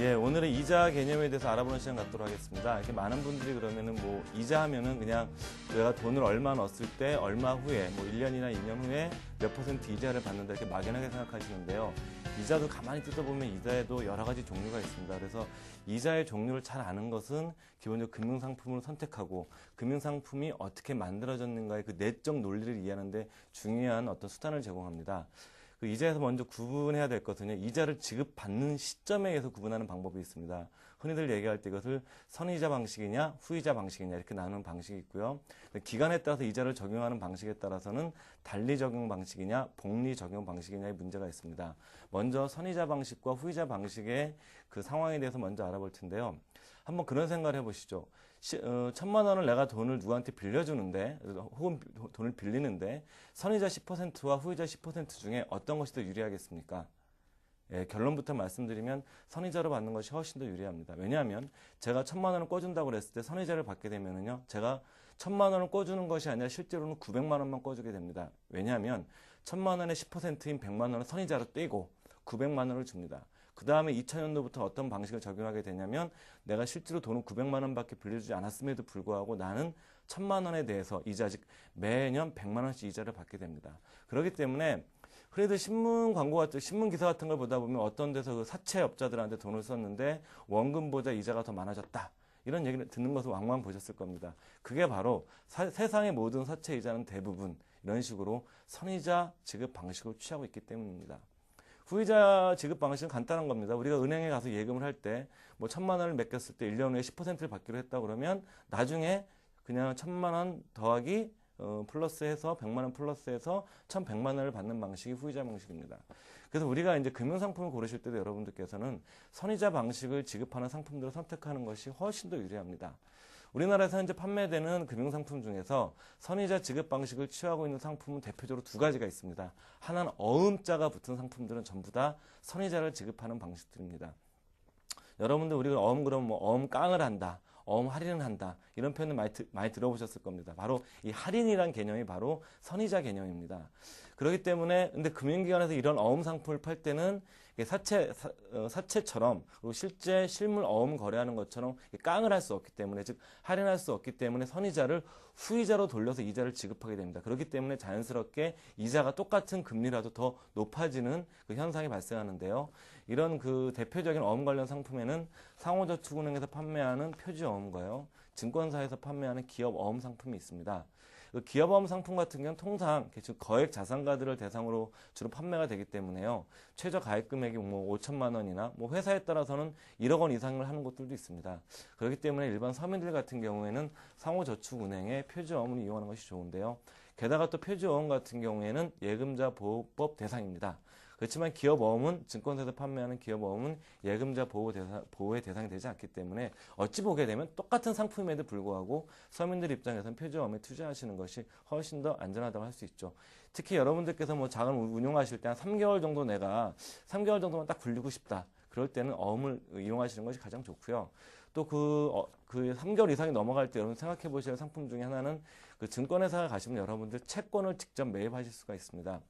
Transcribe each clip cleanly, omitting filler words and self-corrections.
예, 오늘은 이자 개념에 대해서 알아보는 시간 갖도록 하겠습니다. 이렇게 많은 분들이 그러면은 뭐 이자 하면은 그냥 내가 돈을 얼마 넣었을 때 얼마 후에 뭐 1년이나 2년 후에 몇 퍼센트 이자를 받는다 이렇게 막연하게 생각하시는데요. 이자도 가만히 뜯어보면 이자에도 여러 가지 종류가 있습니다. 그래서 이자의 종류를 잘 아는 것은 기본적으로 금융상품을 선택하고 금융상품이 어떻게 만들어졌는가의 그 내적 논리를 이해하는데 중요한 어떤 수단을 제공합니다. 그 이자에서 먼저 구분해야 될 것은요, 이자를 지급받는 시점에 의해서 구분하는 방법이 있습니다. 흔히들 얘기할 때 이것을 선이자 방식이냐 후이자 방식이냐 이렇게 나누는 방식이 있고요. 기간에 따라서 이자를 적용하는 방식에 따라서는 단리 적용 방식이냐 복리 적용 방식이냐의 문제가 있습니다. 먼저 선이자 방식과 후이자 방식의 그 상황에 대해서 먼저 알아볼 텐데요. 한번 그런 생각을 해보시죠. 1,000만 원을 내가 돈을 누구한테 빌려주는데 혹은 돈을 빌리는데 선이자 10%와 후이자 10% 중에 어떤 것이 더 유리하겠습니까? 예, 결론부터 말씀드리면 선이자로 받는 것이 훨씬 더 유리합니다. 왜냐하면 제가 1,000만 원을 꿔준다고 그랬을 때 선이자를 받게 되면은요, 제가 1,000만 원을 꿔주는 것이 아니라 실제로는 900만 원만 꿔주게 됩니다. 왜냐하면 1,000만 원의 10%인 100만 원을 선이자로 떼고 900만 원을 줍니다. 그 다음에 2000년도부터 어떤 방식을 적용하게 되냐면 내가 실제로 돈을 900만 원밖에 빌려주지 않았음에도 불구하고 나는 1,000만 원에 대해서 이자, 즉 매년 100만 원씩 이자를 받게 됩니다. 그렇기 때문에 그래도 신문 광고 같은 신문 기사 같은 걸 보다 보면 어떤 데서 그 사채업자들한테 돈을 썼는데 원금보다 이자가 더 많아졌다. 이런 얘기를 듣는 것을 왕왕 보셨을 겁니다. 그게 바로 세상의 모든 사채 이자는 대부분 이런 식으로 선이자 지급 방식을 취하고 있기 때문입니다. 후이자 지급 방식은 간단한 겁니다. 우리가 은행에 가서 예금을 할 때 뭐 1,000만 원을 맡겼을 때 1년 후에 10%를 받기로 했다 그러면 나중에 그냥 1,000만 원 더하기 플러스해서 100만 원 플러스해서 1,100만 원을 받는 방식이 후이자 방식입니다. 그래서 우리가 이제 금융상품을 고르실 때도 여러분들께서는 선이자 방식을 지급하는 상품들을 선택하는 것이 훨씬 더 유리합니다. 우리나라에서 현재 판매되는 금융상품 중에서 선이자 지급 방식을 취하고 있는 상품은 대표적으로 두 가지가 있습니다. 하나는 어음자가 붙은 상품들은 전부 다 선이자를 지급하는 방식들입니다. 여러분들 우리가 어음 그러면 뭐 어음 깡을 한다, 어음 할인을 한다 이런 표현을 많이 들어보셨을 겁니다. 바로 이 할인이란 개념이 바로 선이자 개념입니다. 그렇기 때문에 근데 금융기관에서 이런 어음 상품을 팔 때는 사채처럼 그리고 실제 실물 어음 거래하는 것처럼 깡을 할 수 없기 때문에 즉 할인할 수 없기 때문에 선이자를 후이자로 돌려서 이자를 지급하게 됩니다. 그렇기 때문에 자연스럽게 이자가 똑같은 금리라도 더 높아지는 그 현상이 발생하는데요. 이런 그 대표적인 어음 관련 상품에는 상호저축은행에서 판매하는 표지어음과요, 증권사에서 판매하는 기업어음 상품이 있습니다. 그 기업어음 상품 같은 경우는 통상 거액 자산가들을 대상으로 주로 판매가 되기 때문에요. 최저 가입 금액이 뭐 5천만 원이나 뭐 회사에 따라서는 1억 원 이상을 하는 곳들도 있습니다. 그렇기 때문에 일반 서민들 같은 경우에는 상호저축은행의 표지어음을 이용하는 것이 좋은데요. 게다가 또 표지어음 같은 경우에는 예금자 보호법 대상입니다. 그렇지만 기업어음은 증권사에서 판매하는 기업어음은 예금자 보호의 대상이 되지 않기 때문에 어찌 보게 되면 똑같은 상품임에도 불구하고 서민들 입장에서는 표지어음에 투자하시는 것이 훨씬 더 안전하다고 할 수 있죠. 특히 여러분들께서 뭐 자금 운용하실 때 한 3개월 정도 내가 3개월 정도만 딱 굴리고 싶다. 그럴 때는 어음을 이용하시는 것이 가장 좋고요. 또 그 3개월 이상이 넘어갈 때 여러분 생각해 보실 상품 중에 하나는 그 증권회사 가시면 여러분들 채권을 직접 매입하실 수가 있습니다.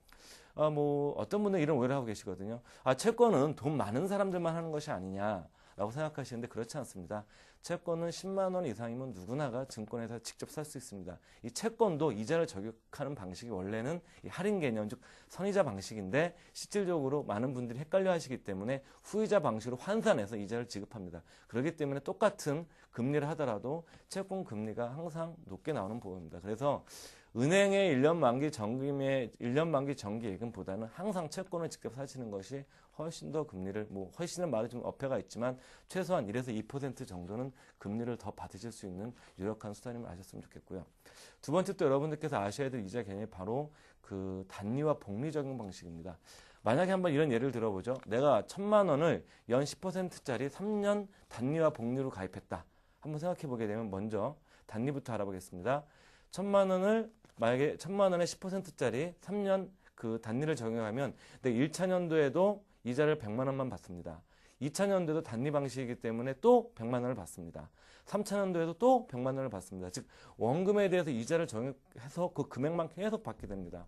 뭐 어떤 분들은 이런 오해를 하고 계시거든요. 채권은 돈 많은 사람들만 하는 것이 아니냐라고 생각하시는데 그렇지 않습니다. 채권은 10만 원 이상이면 누구나가 증권회사 직접 살 수 있습니다. 이 채권도 이자를 저격하는 방식이 원래는 이 할인 개념, 즉 선이자 방식인데 실질적으로 많은 분들이 헷갈려 하시기 때문에 후이자 방식으로 환산해서 이자를 지급합니다. 그렇기 때문에 똑같은 금리를 하더라도 채권 금리가 항상 높게 나오는 보험입니다. 그래서 은행의 1년 만기 정기 예금보다는 항상 채권을 직접 사시는 것이 훨씬 더 금리를, 뭐 훨씬은 말이 좀 어폐가 있지만 최소한 1에서 2% 정도는 금리를 더 받으실 수 있는 유력한 수단임을 아셨으면 좋겠고요. 두 번째 또 여러분들께서 아셔야 될 이자 개념이 바로 그 단리와 복리 적용 방식입니다. 만약에 한번 이런 예를 들어보죠. 내가 1,000만 원을 연 10%짜리 3년 단리와 복리로 가입했다. 한번 생각해 보게 되면 먼저 단리부터 알아보겠습니다. 1,000만 원을 만약에 1,000만 원에 10%짜리 3년 그 단리를 적용하면 내 1차 년도에도 이자를 100만 원만 받습니다. 2차 년도에도 단리 방식이기 때문에 또 100만 원을 받습니다. 3차 년도에도 또 100만 원을 받습니다. 즉 원금에 대해서 이자를 적용해서 그 금액만 계속 받게 됩니다.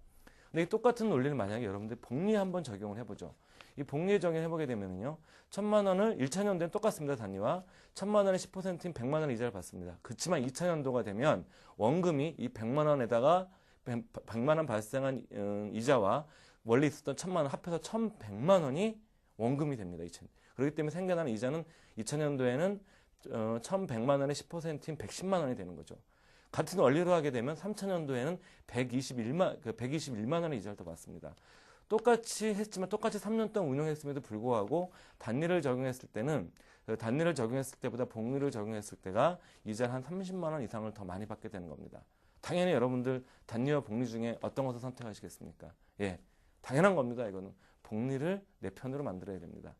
근데 이 똑같은 논리를 만약에 여러분들 복리 한번 적용을 해보죠. 이 복리 적용해보게 되면요. 1,000만 원을 1차년도엔 똑같습니다. 단위와 1,000만 원의 10%인 100만 원의 이자를 받습니다. 그렇지만 2차년도가 되면 원금이 이 100만 원에다가 100만 원 발생한 이자와 원래 있었던 1,000만 원 합해서 1,100만 원이 원금이 됩니다. 그렇기 때문에 생겨나는 이자는 2차년도에는 1,100만 원의 10%인 110만 원이 되는 거죠. 같은 원리로 하게 되면 3차년도에는 121만 원의 이자를 더 받습니다. 똑같이 했지만 똑같이 3년 동안 운용했음에도 불구하고 단리를 적용했을 때보다 복리를 적용했을 때가 이자를 한 30만 원 이상을 더 많이 받게 되는 겁니다. 당연히 여러분들 단리와 복리 중에 어떤 것을 선택하시겠습니까? 예, 당연한 겁니다. 이거는 복리를 내 편으로 만들어야 됩니다.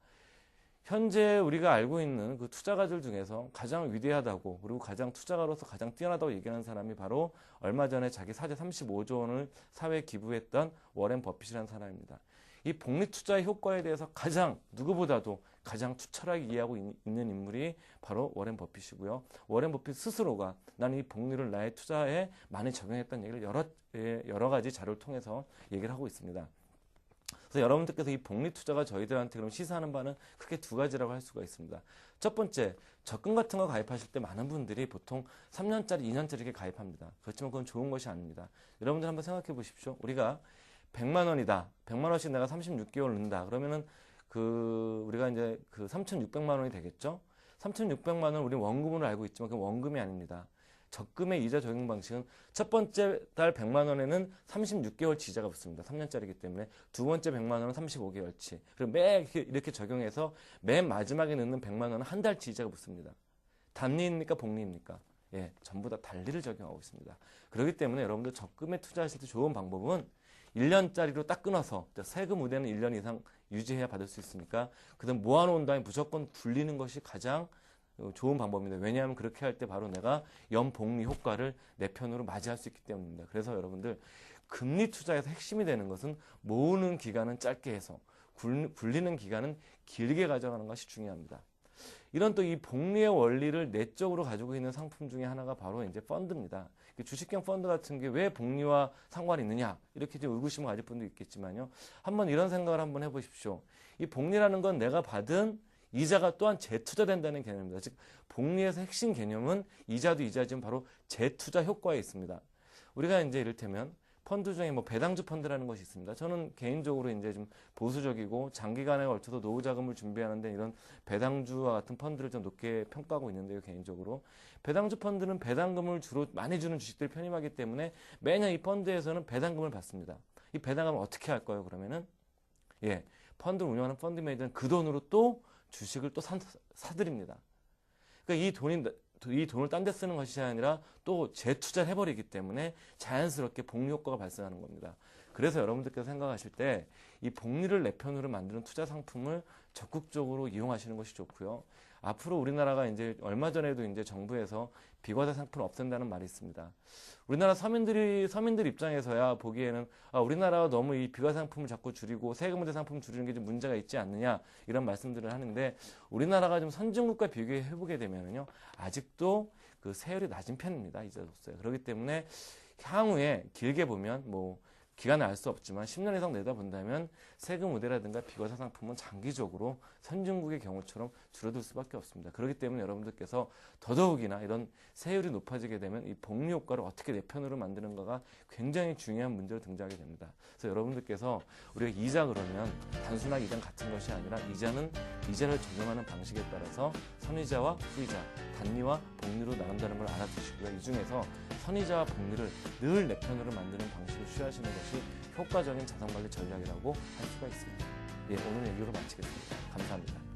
현재 우리가 알고 있는 그 투자가들 중에서 가장 위대하다고 그리고 가장 투자가로서 가장 뛰어나다고 얘기하는 사람이 바로 얼마 전에 자기 사재 35조 원을 사회에 기부했던 워렌 버핏이라는 사람입니다. 이 복리 투자의 효과에 대해서 누구보다도 가장 투철하게 이해하고 있는 인물이 바로 워렌 버핏이고요. 워렌 버핏 스스로가 나는 이 복리를 나의 투자에 많이 적용했다는 얘기를 여러 가지 자료를 통해서 얘기를 하고 있습니다. 그래서 여러분들께서 이 복리 투자가 저희들한테 그럼 시사하는 바는 크게 두 가지라고 할 수가 있습니다. 첫 번째, 적금 같은 거 가입하실 때 많은 분들이 보통 3년짜리, 2년짜리 이렇게 가입합니다. 그렇지만 그건 좋은 것이 아닙니다. 여러분들 한번 생각해 보십시오. 우리가 100만 원이다. 100만 원씩 내가 36개월 넣는다. 그러면은 우리가 이제 3,600만 원이 되겠죠? 3,600만 원 우리 원금으로 알고 있지만 그 원금이 아닙니다. 적금의 이자 적용 방식은 첫 번째 달 100만 원에는 36개월치 이자가 붙습니다. 3년짜리이기 때문에 두 번째 100만 원은 35개월치. 그리고 매 이렇게 적용해서 맨 마지막에 넣는 100만 원은 한 달치 이자가 붙습니다. 단리입니까? 복리입니까? 예, 전부 다 달리를 적용하고 있습니다. 그렇기 때문에 여러분들 적금에 투자하실 때 좋은 방법은 1년짜리로 딱 끊어서 세금 우대는 1년 이상 유지해야 받을 수 있으니까 그다음 모아놓은 다음에 무조건 불리는 것이 가장 좋은 방법입니다. 왜냐하면 그렇게 할 때 바로 내가 연복리 효과를 내 편으로 맞이할 수 있기 때문입니다. 그래서 여러분들 금리 투자에서 핵심이 되는 것은 모으는 기간은 짧게 해서 굴리는 기간은 길게 가져가는 것이 중요합니다. 이런 또 이 복리의 원리를 내적으로 가지고 있는 상품 중에 하나가 바로 이제 펀드입니다. 주식형 펀드 같은 게 왜 복리와 상관이 있느냐 이렇게 좀 의구심을 가질 분도 있겠지만요. 한번 이런 생각을 한번 해보십시오. 이 복리라는 건 내가 받은 이자가 또한 재투자된다는 개념입니다. 즉 복리에서 핵심 개념은 이자도 이자지만 바로 재투자 효과에 있습니다. 우리가 이제 이를테면 펀드 중에 배당주 펀드라는 것이 있습니다. 저는 개인적으로 이제 좀 보수적이고 장기간에 걸쳐서 노후 자금을 준비하는데 이런 배당주와 같은 펀드를 좀 높게 평가하고 있는데요, 개인적으로. 배당주 펀드는 배당금을 주로 많이 주는 주식들을 편입하기 때문에 매년 이 펀드에서는 배당금을 받습니다. 이 배당금을 어떻게 할까요, 그러면은? 예, 펀드를 운영하는 펀드 매니저는 그 돈으로 또 주식을 또 사들입니다. 그러니까 이 돈을 딴 데 쓰는 것이 아니라 또 재투자를 해버리기 때문에 자연스럽게 복리 효과가 발생하는 겁니다. 그래서 여러분들께서 생각하실 때 이 복리를 내 편으로 만드는 투자 상품을 적극적으로 이용하시는 것이 좋고요. 앞으로 우리나라가 이제 얼마 전에도 이제 정부에서 비과세 상품을 없앤다는 말이 있습니다. 우리나라 서민들 입장에서야 보기에는 우리나라가 너무 이 비과세 상품을 자꾸 줄이고 세금 문제 상품 줄이는 게 좀 문제가 있지 않느냐 이런 말씀들을 하는데 우리나라가 좀 선진국과 비교해 보게 되면은요 아직도 그 세율이 낮은 편입니다. 이자로서요. 그렇기 때문에 향후에 길게 보면 기간을 알 수 없지만 10년 이상 내다본다면 세금 우대라든가 비과세 상품은 장기적으로 선진국의 경우처럼 줄어들 수밖에 없습니다. 그렇기 때문에 여러분들께서 더더욱이나 이런 세율이 높아지게 되면 이 복리 효과를 어떻게 내 편으로 만드는가가 굉장히 중요한 문제로 등장하게 됩니다. 그래서 여러분들께서 우리가 이자 그러면 단순하게 이자는 같은 것이 아니라 이자는 이자를 적용하는 방식에 따라서 선이자와 후이자, 단리와 복리로 나간다는 걸 알아두시고요. 이 중에서 선이자와 복리를 늘 내 편으로 만드는 방식을 취하시는 것이 효과적인 자산관리 전략이라고 할 수가 있습니다. 예, 오늘 얘기로 마치겠습니다. 감사합니다.